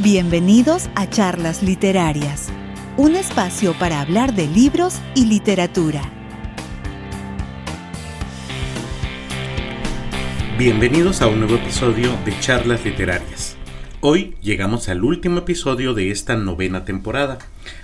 Bienvenidos a Charlas Literarias, un espacio para hablar de libros y literatura. Bienvenidos a un nuevo episodio de Charlas Literarias. Hoy llegamos al último episodio de esta 9ª temporada.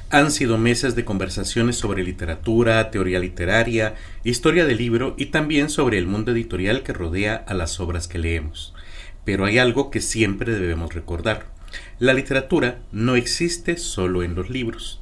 Han sido meses de conversaciones sobre literatura, teoría literaria, historia del libro y también sobre el mundo editorial que rodea a las obras que leemos. Pero hay algo que siempre debemos recordar. La literatura no existe solo en los libros.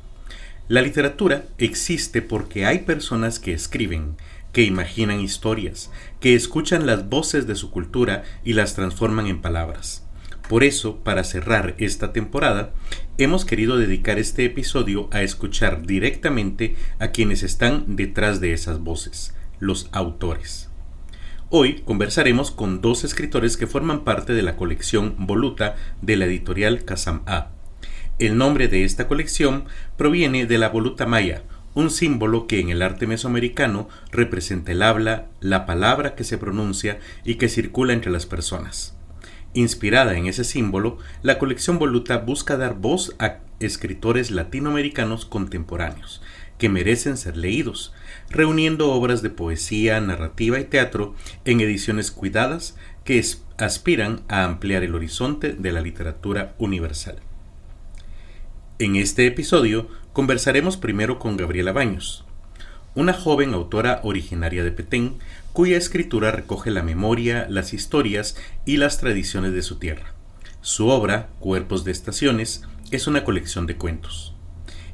La literatura existe porque hay personas que escriben, que imaginan historias, que escuchan las voces de su cultura y las transforman en palabras. Por eso, para cerrar esta temporada, hemos querido dedicar este episodio a escuchar directamente a quienes están detrás de esas voces, los autores. Hoy conversaremos con 2 escritores que forman parte de la colección Voluta de la editorial Kazam-A. El nombre de esta colección proviene de la voluta maya, un símbolo que en el arte mesoamericano representa el habla, la palabra que se pronuncia y que circula entre las personas. Inspirada en ese símbolo, la colección Voluta busca dar voz a escritores latinoamericanos contemporáneos, que merecen ser leídos, reuniendo obras de poesía, narrativa y teatro en ediciones cuidadas que aspiran a ampliar el horizonte de la literatura universal. En este episodio conversaremos primero con Gabriela Baños, una joven autora originaria de Petén, cuya escritura recoge la memoria, las historias y las tradiciones de su tierra. Su obra, Cuerpos de Estaciones, es una colección de cuentos.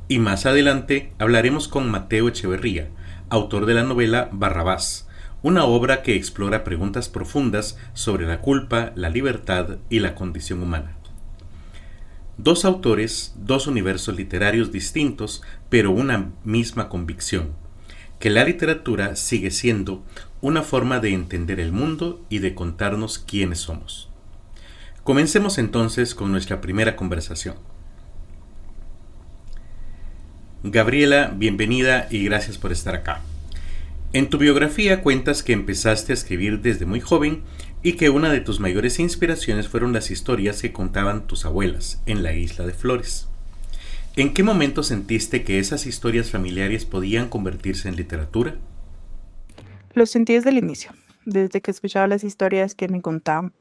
Y más adelante hablaremos con Mateo Echeverría, autor de la novela Barrabás, una obra que explora preguntas profundas sobre la culpa, la libertad y la condición humana. 2 autores, 2 universos literarios distintos, pero una misma convicción, que la literatura sigue siendo una forma de entender el mundo y de contarnos quiénes somos. Comencemos entonces con nuestra primera conversación. Gabriela, bienvenida y gracias por estar acá. En tu biografía cuentas que empezaste a escribir desde muy joven y que una de tus mayores inspiraciones fueron las historias que contaban tus abuelas en la Isla de Flores. ¿En qué momento sentiste que esas historias familiares podían convertirse en literatura? Lo sentí desde el inicio, desde que escuchaba las historias que me contaban.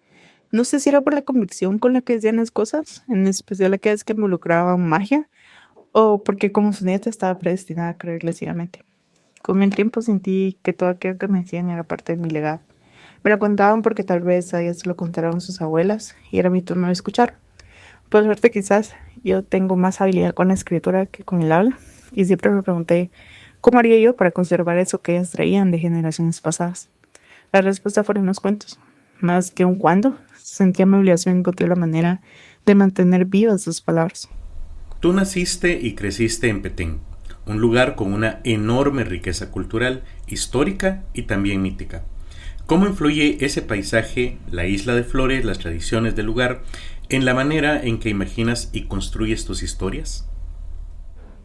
No sé si era por la convicción con la que decían las cosas, en especial aquellas que involucraban magia, o porque como su nieta estaba predestinada a creerle ciegamente. Con el tiempo sentí que todo aquello que me decían era parte de mi legado. Me lo contaban porque tal vez a ellas se lo contaron sus abuelas y era mi turno de escuchar. Por suerte quizás yo tengo más habilidad con la escritura que con el habla y siempre me pregunté cómo haría yo para conservar eso que ellas traían de generaciones pasadas. La respuesta fueron los cuentos. Más que un cuándo, sentía mi obligación encontrar la manera de mantener vivas sus palabras. Tú naciste y creciste en Petén, un lugar con una enorme riqueza cultural, histórica y también mítica. ¿Cómo influye ese paisaje, la Isla de Flores, las tradiciones del lugar, en la manera en que imaginas y construyes tus historias?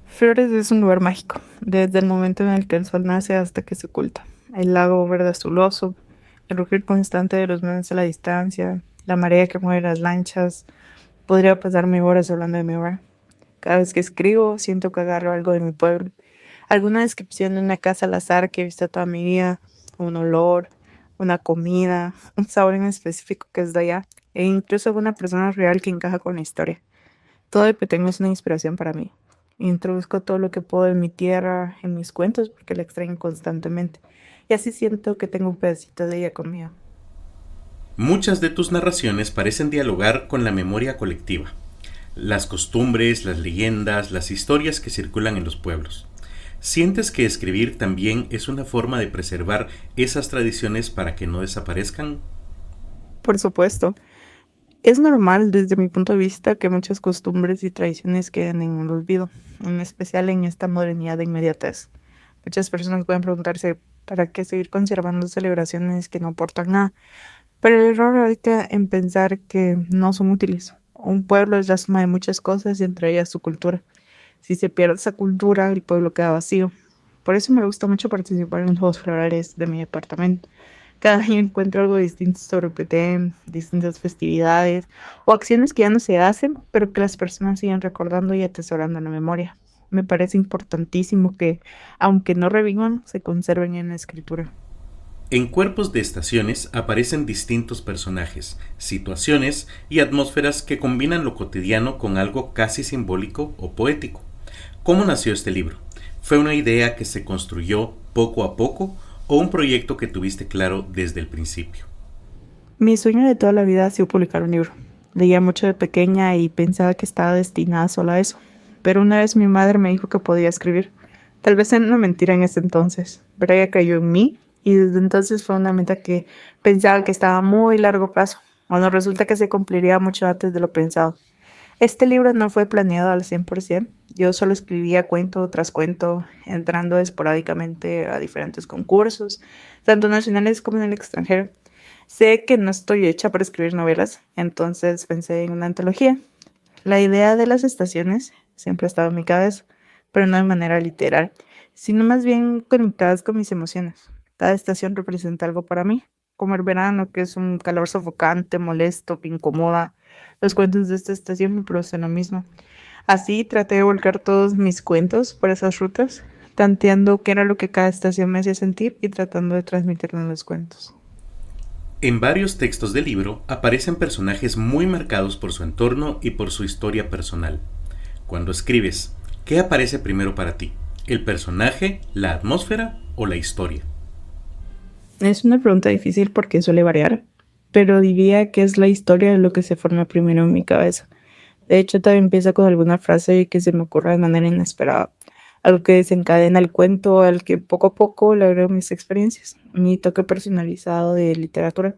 Flores es un lugar mágico, desde el momento en el que el sol nace hasta que se oculta. El lago verde azuloso, el rugir constante de los meses a la distancia, la marea que mueve las lanchas. Podría pasarme horas hablando de mi hogar. Cada vez que escribo, siento que agarro algo de mi pueblo. Alguna descripción de una casa al azar que he visto toda mi vida, un olor, una comida, un sabor en específico que es de allá, e incluso alguna persona real que encaja con la historia. Todo de Petén es una inspiración para mí. Introduzco todo lo que puedo de mi tierra en mis cuentos porque la extraño constantemente. Y así siento que tengo un pedacito de ella conmigo. Muchas de tus narraciones parecen dialogar con la memoria colectiva. Las costumbres, las leyendas, las historias que circulan en los pueblos. ¿Sientes que escribir también es una forma de preservar esas tradiciones para que no desaparezcan? Por supuesto. Es normal desde mi punto de vista que muchas costumbres y tradiciones queden en el olvido, en especial en esta modernidad de inmediatez. Muchas personas pueden preguntarse para qué seguir conservando celebraciones que no aportan nada, pero el error radica en pensar que no son útiles. Un pueblo es la suma de muchas cosas y entre ellas su cultura. Si se pierde esa cultura, el pueblo queda vacío. Por eso me gusta mucho participar en los juegos florales de mi departamento. Cada año encuentro algo distinto sobre Petén, distintas festividades o acciones que ya no se hacen, pero que las personas siguen recordando y atesorando en la memoria. Me parece importantísimo que, aunque no revivan, se conserven en la escritura. En Cuerpos de Estaciones aparecen distintos personajes, situaciones y atmósferas que combinan lo cotidiano con algo casi simbólico o poético. ¿Cómo nació este libro? ¿Fue una idea que se construyó poco a poco o un proyecto que tuviste claro desde el principio? Mi sueño de toda la vida ha sido publicar un libro. Leía mucho de pequeña y pensaba que estaba destinada solo a eso. Pero una vez mi madre me dijo que podía escribir. Tal vez era una mentira en ese entonces, pero ella creyó en mí y desde entonces fue una meta que pensaba que estaba a muy largo plazo. Bueno, resulta que se cumpliría mucho antes de lo pensado. Este libro no fue planeado al 100%. Yo solo escribía cuento tras cuento, entrando esporádicamente a diferentes concursos, tanto nacionales como en el extranjero. Sé que no estoy hecha para escribir novelas, entonces pensé en una antología. La idea de las estaciones siempre ha estado en mi cabeza, pero no de manera literal, sino más bien conectadas con mis emociones. Cada estación representa algo para mí, como el verano, que es un calor sofocante, molesto, que incomoda. Los cuentos de esta estación me producen lo mismo. Así traté de volcar todos mis cuentos por esas rutas, tanteando qué era lo que cada estación me hacía sentir y tratando de transmitirlo en los cuentos. En varios textos del libro aparecen personajes muy marcados por su entorno y por su historia personal. Cuando escribes, ¿qué aparece primero para ti? ¿El personaje, la atmósfera o la historia? Es una pregunta difícil porque suele variar, pero diría que es la historia de lo que se forma primero en mi cabeza. De hecho, también empieza con alguna frase que se me ocurre de manera inesperada, algo que desencadena el cuento al que poco a poco le agrego mis experiencias, mi toque personalizado de literatura.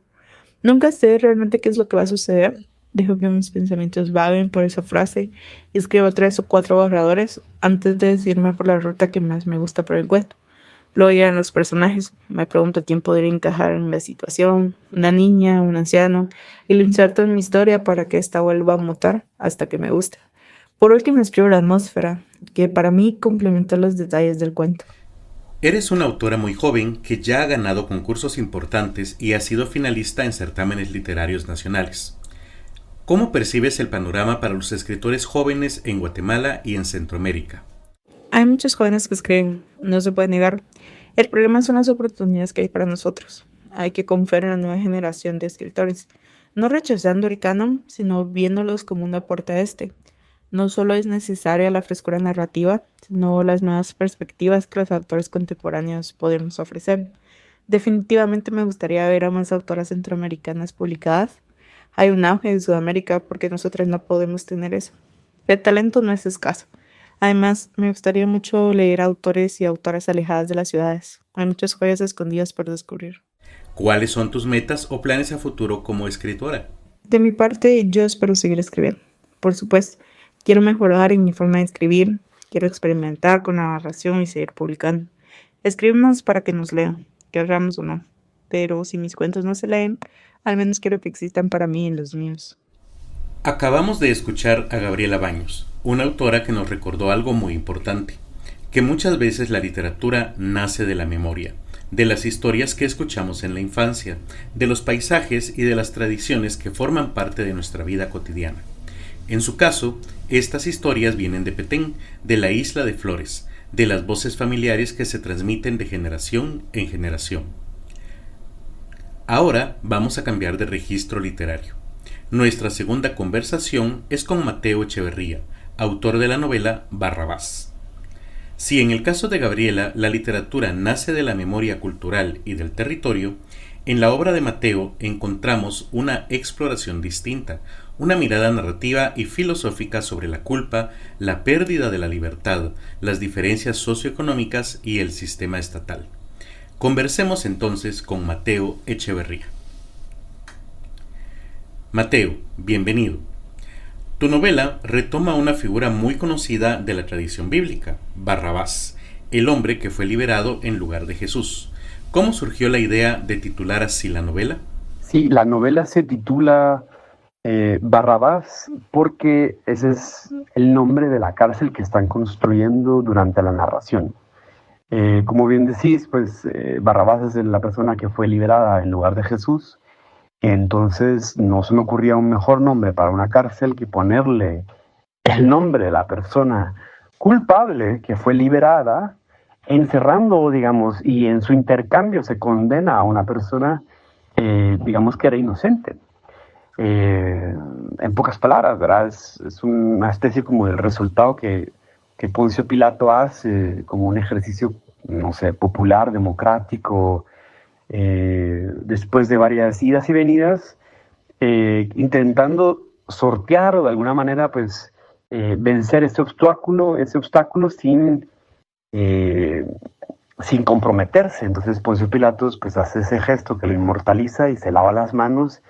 Nunca sé realmente qué es lo que va a suceder. Dejo que mis pensamientos vaguen por esa frase y escribo 3 o 4 borradores antes de decidirme por la ruta que más me gusta para el cuento. Luego llegan los personajes. Me pregunto quién podría encajar en la situación, una niña, un anciano, y lo inserto en mi historia para que esta vuelva a mutar hasta que me guste. Por último, escribo la atmósfera, que para mí complementa los detalles del cuento. Eres una autora muy joven que ya ha ganado concursos importantes y ha sido finalista en certámenes literarios nacionales. ¿Cómo percibes el panorama para los escritores jóvenes en Guatemala y en Centroamérica? Hay muchos jóvenes que escriben, no se puede negar. El problema son las oportunidades que hay para nosotros. Hay que confiar en la nueva generación de escritores, no rechazando el canon, sino viéndolos como un aporte a este. No solo es necesaria la frescura narrativa, sino las nuevas perspectivas que los autores contemporáneos podemos ofrecer. Definitivamente me gustaría ver a más autoras centroamericanas publicadas. Hay un auge en Sudamérica porque nosotras no podemos tener eso. El talento no es escaso. Además, me gustaría mucho leer autores y autoras alejadas de las ciudades. Hay muchas joyas escondidas por descubrir. ¿Cuáles son tus metas o planes a futuro como escritora? De mi parte, yo espero seguir escribiendo. Por supuesto, quiero mejorar en mi forma de escribir, quiero experimentar con la narración y seguir publicando. Escribimos para que nos lean, querramos o no. Pero si mis cuentos no se leen, al menos quiero que existan para mí y los míos. Acabamos de escuchar a Gabriela Baños, una autora que nos recordó algo muy importante, que muchas veces la literatura nace de la memoria, de las historias que escuchamos en la infancia, de los paisajes y de las tradiciones que forman parte de nuestra vida cotidiana. En su caso, estas historias vienen de Petén, de la isla de Flores, de las voces familiares que se transmiten de generación en generación. Ahora vamos a cambiar de registro literario. Nuestra segunda conversación es con Mateo Echeverría, autor de la novela Barrabás. Si en el caso de Gabriela la literatura nace de la memoria cultural y del territorio, en la obra de Mateo encontramos una exploración distinta, una mirada narrativa y filosófica sobre la culpa, la pérdida de la libertad, las diferencias socioeconómicas y el sistema estatal. Conversemos entonces con Mateo Echeverría. Mateo, bienvenido. Tu novela retoma una figura muy conocida de la tradición bíblica, Barrabás, el hombre que fue liberado en lugar de Jesús. ¿Cómo surgió la idea de titular así la novela? Sí, la novela se titula Barrabás porque ese es el nombre de la cárcel que están construyendo durante la narración. Como bien decís, pues Barrabás es la persona que fue liberada en lugar de Jesús. Entonces no se me ocurría un mejor nombre para una cárcel que ponerle el nombre de la persona culpable que fue liberada, encerrando, digamos, y en su intercambio se condena a una persona, digamos, que era inocente. En pocas palabras, ¿verdad? Es una especie como del resultado que Poncio Pilato hace como un ejercicio, no sé, popular, democrático, después de varias idas y venidas, intentando sortear o de alguna manera, pues, vencer ese obstáculo sin comprometerse. Entonces Poncio Pilatos pues hace ese gesto que lo inmortaliza y se lava las manos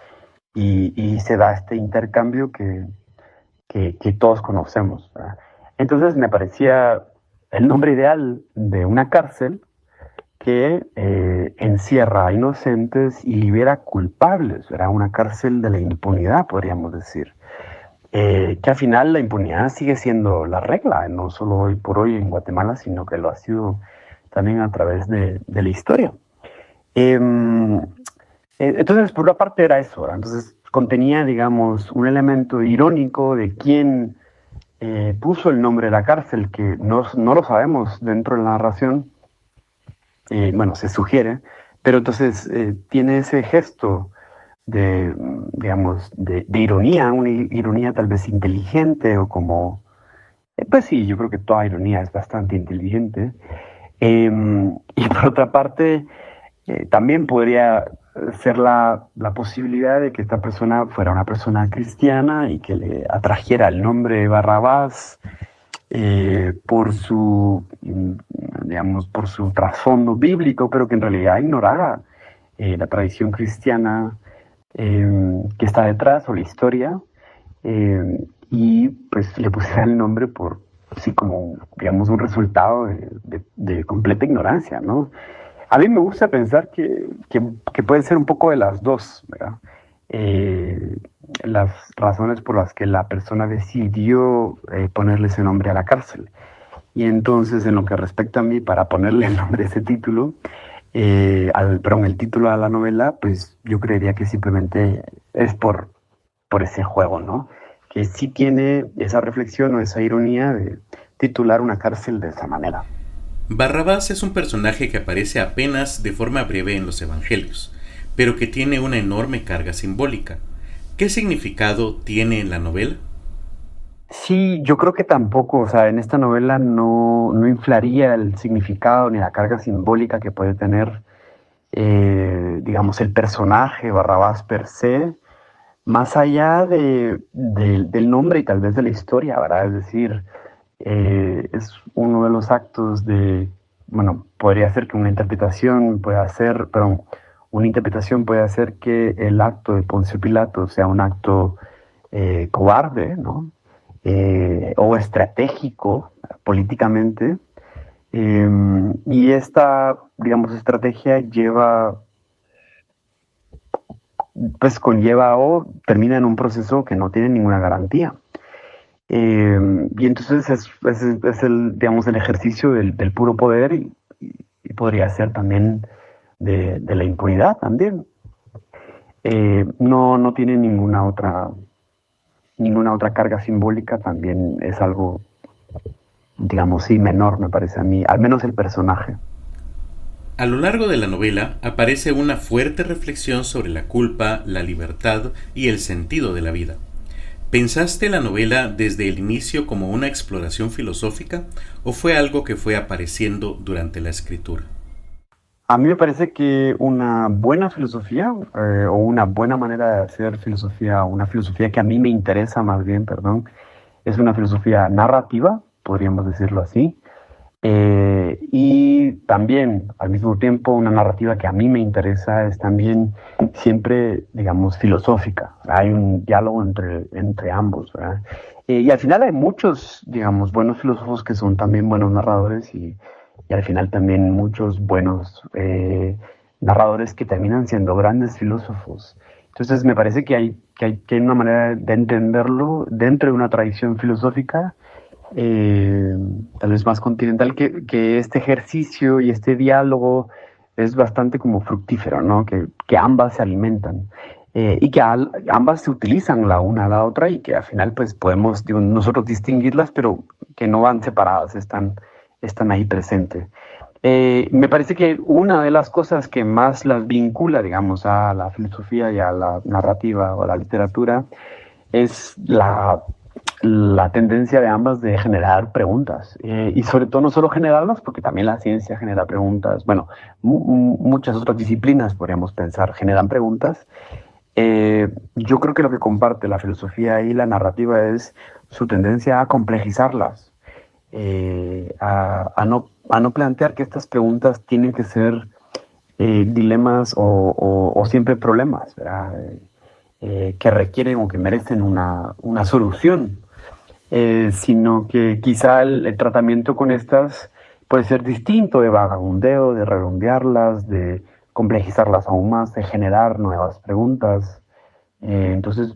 y se da este intercambio que todos conocemos, ¿verdad? Entonces me parecía el nombre ideal de una cárcel que encierra a inocentes y libera culpables. Era una cárcel de la impunidad, podríamos decir. Que al final la impunidad sigue siendo la regla, no solo hoy por hoy en Guatemala, sino que lo ha sido también a través de la historia. Entonces, por una parte era eso, ¿verdad? Entonces contenía, digamos, un elemento irónico de quién puso el nombre de la cárcel, que no lo sabemos dentro de la narración. Bueno, se sugiere, pero entonces tiene ese gesto de, digamos, de ironía, una ironía tal vez inteligente o como, pues sí, yo creo que toda ironía es bastante inteligente. Y por otra parte, también podría ser la posibilidad de que esta persona fuera una persona cristiana y que le atrajera el nombre Barrabás por su, digamos, por su trasfondo bíblico, pero que en realidad ignorara la tradición cristiana que está detrás, o la historia, y pues le pusiera el nombre por, sí, como, digamos, un resultado de completa ignorancia, ¿no? A mí me gusta pensar que puede ser un poco de las dos, ¿verdad? Las razones por las que la persona decidió ponerle ese nombre a la cárcel. Y entonces, en lo que respecta a mí, para ponerle el nombre a ese título, el título a la novela, pues yo creería que simplemente es por ese juego, ¿no? Que sí tiene esa reflexión o esa ironía de titular una cárcel de esa manera. Barrabás es un personaje que aparece apenas de forma breve en los evangelios, pero que tiene una enorme carga simbólica. ¿Qué significado tiene en la novela? Sí, yo creo que tampoco, o sea, en esta novela no inflaría el significado ni la carga simbólica que puede tener, digamos, el personaje Barrabás per se, más allá del nombre y tal vez de la historia, ¿verdad? Es decir, es uno de los actos bueno, podría ser que una interpretación pueda hacer que el acto de Poncio Pilato sea un acto cobarde, ¿no? O estratégico políticamente. Y esta, digamos, estrategia conlleva o termina en un proceso que no tiene ninguna garantía. Y entonces es digamos, el ejercicio del puro poder y podría ser también de la impunidad también. No tiene ninguna otra carga simbólica, también es algo, digamos, sí, menor, me parece a mí, al menos el personaje. A lo largo de la novela aparece una fuerte reflexión sobre la culpa, la libertad y el sentido de la vida. ¿Pensaste la novela desde el inicio como una exploración filosófica o fue algo que fue apareciendo durante la escritura? A mí me parece que una buena filosofía o una buena manera de hacer filosofía, una filosofía que a mí me interesa más bien, perdón, es una filosofía narrativa, podríamos decirlo así, y también al mismo tiempo una narrativa que a mí me interesa es también siempre, digamos, filosófica. Hay un diálogo entre ambos, ¿verdad? Y al final hay muchos, digamos, buenos filósofos que son también buenos narradores y al final también muchos buenos narradores que terminan siendo grandes filósofos. Entonces me parece que hay una manera de entenderlo dentro de una tradición filosófica eh, tal vez más continental, que este ejercicio y este diálogo es bastante como fructífero, ¿no? Que ambas se alimentan y que ambas se utilizan la una a la otra y que al final pues podemos, digo, nosotros distinguirlas, pero que no van separadas, están ahí presentes. Me parece que una de las cosas que más las vincula, digamos, a la filosofía y a la narrativa o a la literatura es la tendencia de ambas de generar preguntas. Y sobre todo no solo generarlas, porque también la ciencia genera preguntas. Bueno, muchas otras disciplinas, podríamos pensar, generan preguntas. Yo creo que lo que comparte la filosofía y la narrativa es su tendencia a complejizarlas, a no plantear que estas preguntas tienen que ser dilemas o siempre problemas, ¿verdad? Que requieren o que merecen una solución, sino que quizá el tratamiento con estas puede ser distinto, de vagabundeo, de redondearlas, de complejizarlas aún más, de generar nuevas preguntas. Entonces,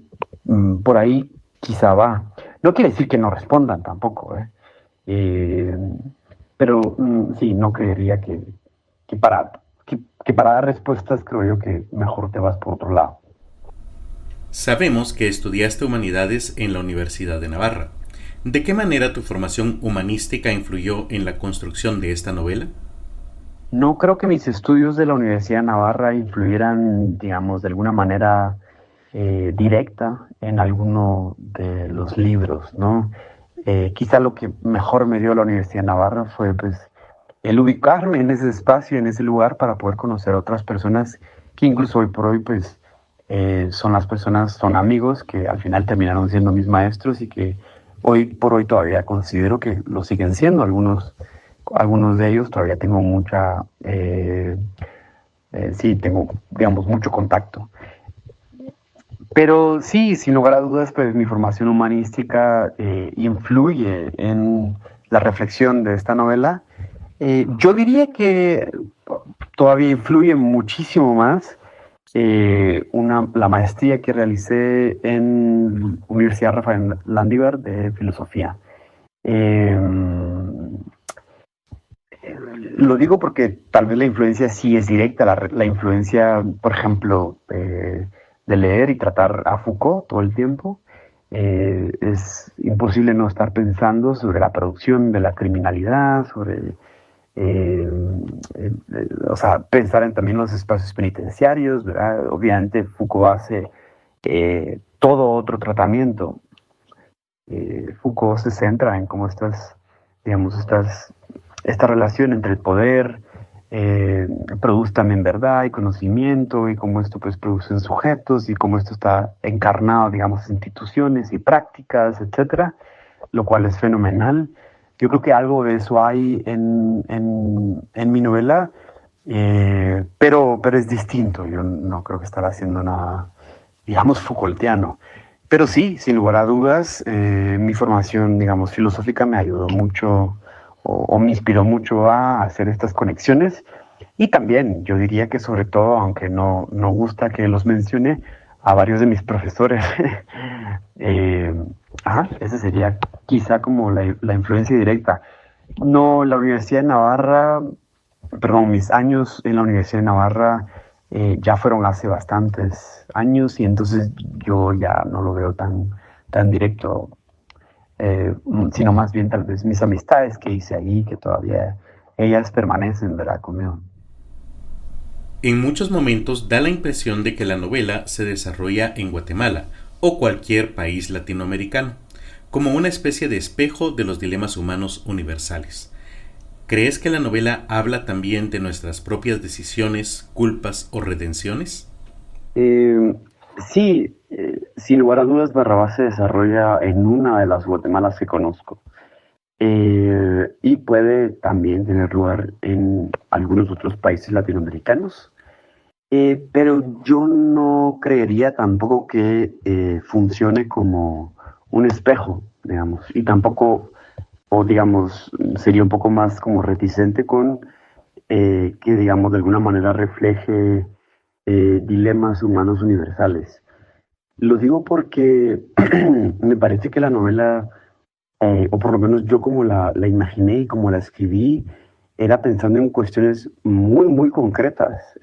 por ahí quizá va. No quiere decir que no respondan tampoco, ¿eh? Eh, pero sí, no creería que para dar respuestas creo yo que mejor te vas por otro lado. Sabemos que estudiaste humanidades en la Universidad de Navarra. ¿De qué manera tu formación humanística influyó en la construcción de esta novela? No creo que mis estudios de la Universidad de Navarra influyeran, digamos, de alguna manera directa en alguno de los libros, ¿no? Quizá lo que mejor me dio la Universidad de Navarra fue, pues, el ubicarme en ese espacio, en ese lugar, para poder conocer a otras personas que incluso hoy por hoy, pues, son amigos que al final terminaron siendo mis maestros y que hoy por hoy todavía considero que lo siguen siendo. Algunos de ellos todavía tengo sí, tengo, digamos, mucho contacto. Pero sí, sin lugar a dudas, pues mi formación humanística influye en la reflexión de esta novela. Yo diría que todavía influye muchísimo más la maestría que realicé en Universidad Rafael Landívar de Filosofía. Eh, lo digo porque tal vez la influencia sí es directa, la influencia, por ejemplo, de leer y tratar a Foucault todo el tiempo. Es imposible no estar pensando sobre la producción de la criminalidad, o sea, pensar en también los espacios penitenciarios, ¿verdad? Obviamente Foucault hace todo otro tratamiento. Foucault se centra en cómo digamos, esta relación entre el poder produce también verdad y conocimiento, y cómo esto pues produce en sujetos, y cómo esto está encarnado, digamos, en instituciones y prácticas, etcétera, lo cual es fenomenal. Yo creo que algo de eso hay en mi novela, pero es distinto. Yo no creo que estará haciendo nada, digamos, Foucaultiano. Pero sí, sin lugar a dudas, mi formación, digamos, filosófica me ayudó mucho o me inspiró mucho a hacer estas conexiones. Y también, yo diría que sobre todo, aunque no gusta que los mencione, a varios de mis profesores. Esa sería quizá como la influencia directa. No, la Universidad de Navarra, perdón, mis años en la Universidad de Navarra ya fueron hace bastantes años, y entonces yo ya no lo veo tan directo, sino más bien tal vez mis amistades que hice ahí, que todavía ellas permanecen, ¿verdad?, conmigo. En muchos momentos da la impresión de que la novela se desarrolla en Guatemala o cualquier país latinoamericano, como una especie de espejo de los dilemas humanos universales. ¿Crees que la novela habla también de nuestras propias decisiones, culpas o redenciones? Sí, sin lugar a dudas, Barrabás se desarrolla en una de las Guatemalas que conozco. Y puede también tener lugar en algunos otros países latinoamericanos. Pero yo no creería tampoco que funcione como un espejo, digamos, y tampoco, o digamos, sería un poco más como reticente con que, digamos, de alguna manera refleje dilemas humanos universales. Lo digo porque me parece que la novela o por lo menos yo como la imaginé y como la escribí, era pensando en cuestiones muy, muy concretas,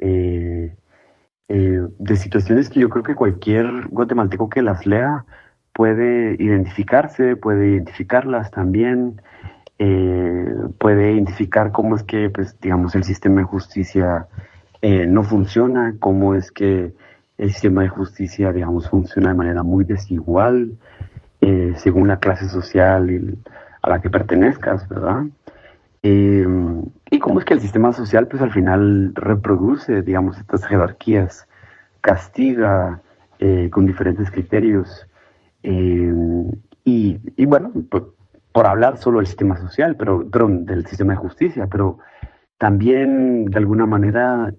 de situaciones que yo creo que cualquier guatemalteco que las lea puede identificarse, puede identificarlas también, puede identificar cómo es que, pues, digamos, el sistema de justicia no funciona, cómo es que el sistema de justicia, digamos, funciona de manera muy desigual, según la clase social a la que pertenezcas, ¿verdad? Eh, y cómo es que el sistema social, pues al final reproduce, digamos, estas jerarquías, castiga con diferentes criterios. eh, y bueno, por hablar solo del sistema social, pero del sistema de justicia, pero también de alguna manera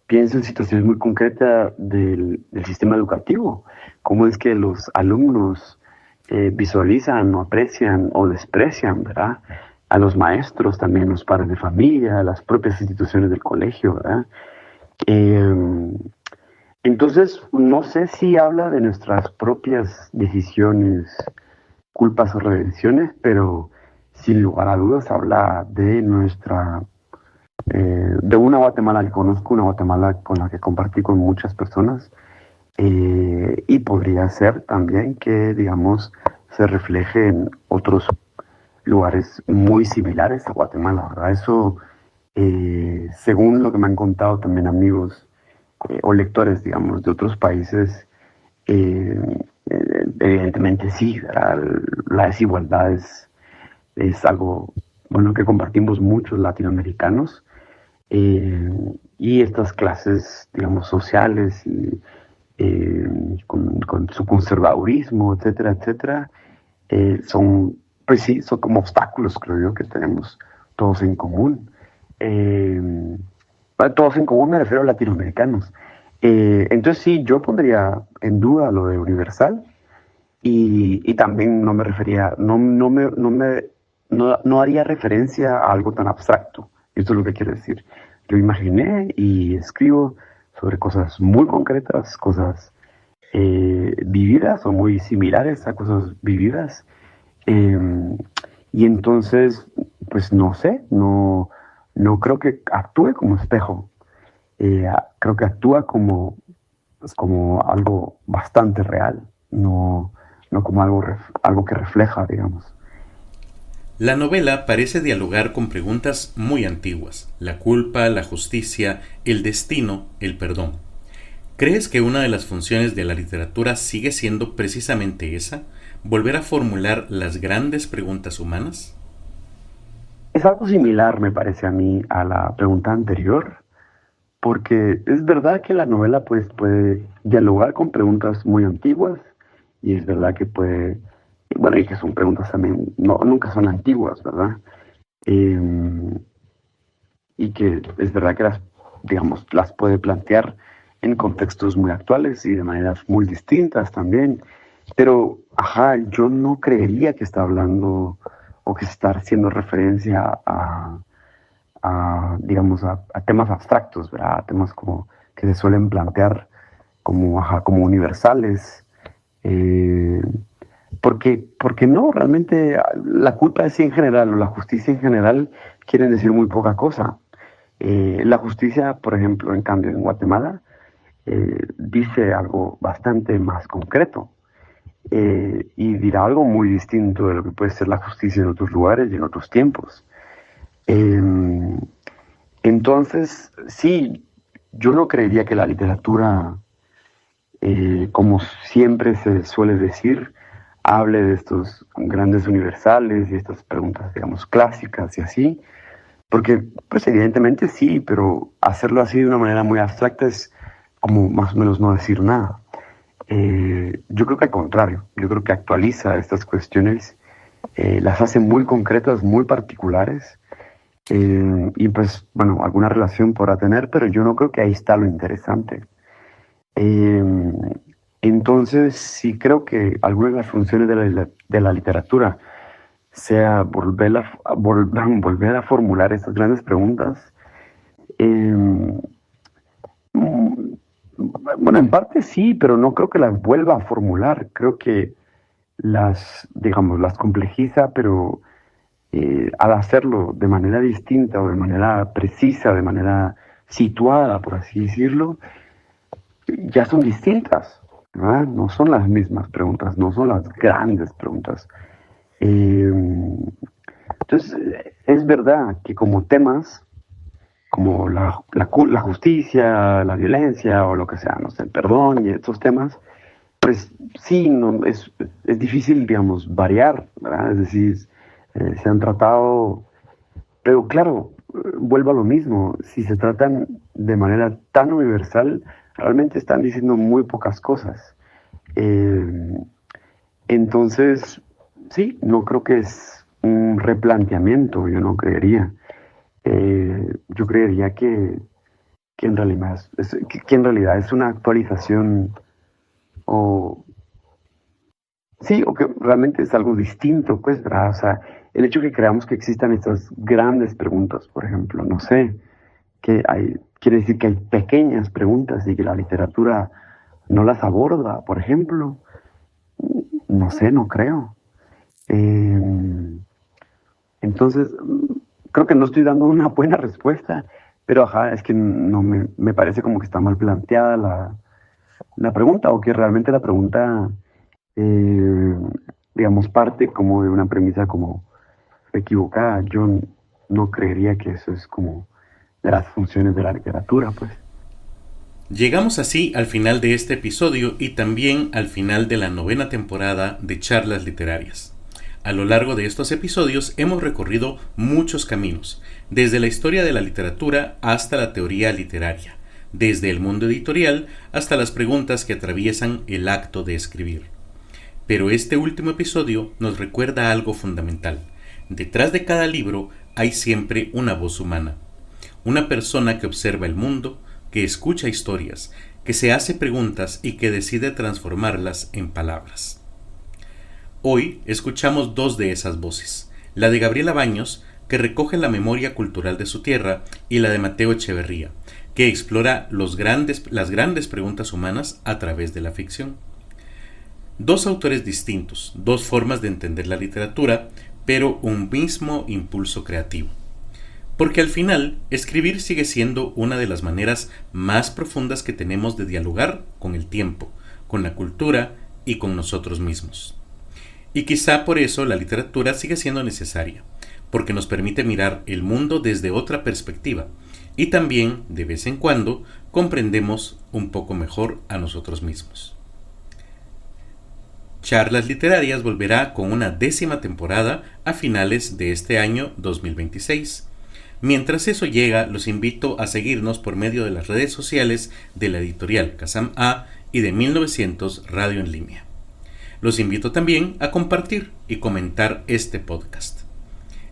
pienso en situaciones muy concretas del sistema educativo, cómo es que los alumnos visualizan o aprecian o desprecian, ¿verdad? A los maestros, también los padres de familia, las propias instituciones del colegio, ¿verdad? Eh, entonces, no sé si habla de nuestras propias decisiones, culpas o redenciones, pero sin lugar a dudas habla de de una Guatemala que conozco, una Guatemala con la que compartí con muchas personas, y podría ser también que, digamos, se refleje en otros lugares muy similares a Guatemala, ¿verdad? Eso, según lo que me han contado también amigos o lectores, digamos, de otros países, evidentemente sí, ¿verdad? La desigualdad es algo, bueno, que compartimos muchos latinoamericanos, eh, y estas clases, digamos, sociales y con su conservadurismo, etcétera, etcétera, son, pues sí, son como obstáculos, creo yo, que tenemos todos en común. Eh, Todos en común me refiero a latinoamericanos. Entonces sí, yo pondría en duda lo de universal y también no me refería, no haría referencia a algo tan abstracto. Esto es lo que quiero decir. Yo imaginé y escribo sobre cosas muy concretas, cosas vividas o muy similares a cosas vividas. Eh, y entonces, pues no sé, no creo que actúe como espejo. Creo que actúa como, pues, como algo bastante real, no como algo que refleja, digamos. La novela parece dialogar con preguntas muy antiguas: la culpa, la justicia, el destino, el perdón. ¿Crees que una de las funciones de la literatura sigue siendo precisamente esa? ¿Volver a formular las grandes preguntas humanas? Es algo similar, me parece a mí, a la pregunta anterior, porque es verdad que la novela pues, puede dialogar con preguntas muy antiguas, y es verdad que puede, bueno, y que son preguntas también, no, nunca son antiguas, ¿verdad? Eh, y que es verdad que digamos, las puede plantear en contextos muy actuales y de maneras muy distintas también. Pero, ajá, yo no creería que está hablando o que está haciendo referencia digamos, a temas abstractos, ¿verdad? A temas como que se suelen plantear como, ajá, como universales. Eh, porque no, realmente la culpa es en general o la justicia en general quieren decir muy poca cosa. La justicia, por ejemplo, en cambio, en Guatemala, dice algo bastante más concreto, y dirá algo muy distinto de lo que puede ser la justicia en otros lugares y en otros tiempos. Eh, entonces, sí, yo no creería que la literatura, como siempre se suele decir, hable de estos grandes universales y estas preguntas, digamos, clásicas y así, porque, pues evidentemente sí, pero hacerlo así de una manera muy abstracta es como más o menos no decir nada. Yo creo que al contrario, yo creo que actualiza estas cuestiones, las hace muy concretas, muy particulares, y pues, bueno, alguna relación podrá tener, pero yo no creo que ahí está lo interesante. Eh, entonces, sí creo que alguna de las funciones de la literatura sea volver a formular estas grandes preguntas. Eh, bueno, en parte sí, pero no creo que las vuelva a formular. Creo que digamos, las complejiza, pero al hacerlo de manera distinta o de manera precisa, de manera situada, por así decirlo, ya son distintas, ¿verdad? No son las mismas preguntas, no son las grandes preguntas. Entonces, es verdad que como temas, como la justicia, la violencia o lo que sea, no sé, el perdón y estos temas, pues sí, no, es difícil, digamos, variar, ¿verdad? Es decir, se han tratado, pero claro, vuelvo a lo mismo, si se tratan de manera tan universal, realmente están diciendo muy pocas cosas. Entonces, sí, no creo que es un replanteamiento, yo no creería. Yo creería que en realidad es una actualización o que realmente es algo distinto, pues, ¿verdad? O sea, el hecho de que creamos que existan estas grandes preguntas, por ejemplo, no sé, quiere decir que hay pequeñas preguntas y que la literatura no las aborda, por ejemplo. No sé, no creo. Entonces, creo que no estoy dando una buena respuesta, pero es que no me parece como que está mal planteada la pregunta, o que realmente la pregunta, digamos, parte como de una premisa como equivocada. Yo no creería que eso es como de las funciones de la literatura, pues. Llegamos así al final de este episodio y también al final de la 9ª temporada de Charlas Literarias. A lo largo de estos episodios hemos recorrido muchos caminos, desde la historia de la literatura hasta la teoría literaria, desde el mundo editorial hasta las preguntas que atraviesan el acto de escribir. Pero este último episodio nos recuerda algo fundamental. Detrás de cada libro hay siempre una voz humana, una persona que observa el mundo, que escucha historias, que se hace preguntas y que decide transformarlas en palabras. Hoy escuchamos 2 de esas voces, la de Gabriela Baños, que recoge la memoria cultural de su tierra, y la de Mateo Echeverría, que explora las grandes preguntas humanas a través de la ficción. 2 autores distintos, 2 formas de entender la literatura, pero un mismo impulso creativo. Porque al final, escribir sigue siendo una de las maneras más profundas que tenemos de dialogar con el tiempo, con la cultura y con nosotros mismos. Y quizá por eso la literatura sigue siendo necesaria, porque nos permite mirar el mundo desde otra perspectiva y también, de vez en cuando, comprendemos un poco mejor a nosotros mismos. Charlas Literarias volverá con una 10ª temporada a finales de este año 2026. Mientras eso llega, los invito a seguirnos por medio de las redes sociales de la editorial Kazam A y de 1900 Radio en Línea. Los invito también a compartir y comentar este podcast.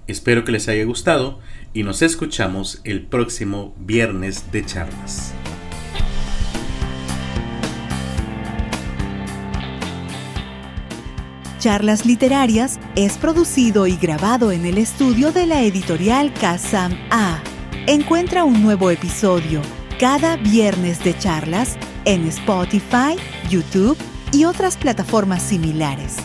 Espero que les haya gustado y nos escuchamos el próximo viernes de charlas. Charlas Literarias es producido y grabado en el estudio de la editorial Kazam A. Encuentra un nuevo episodio cada viernes de charlas en Spotify, YouTube y otras plataformas similares.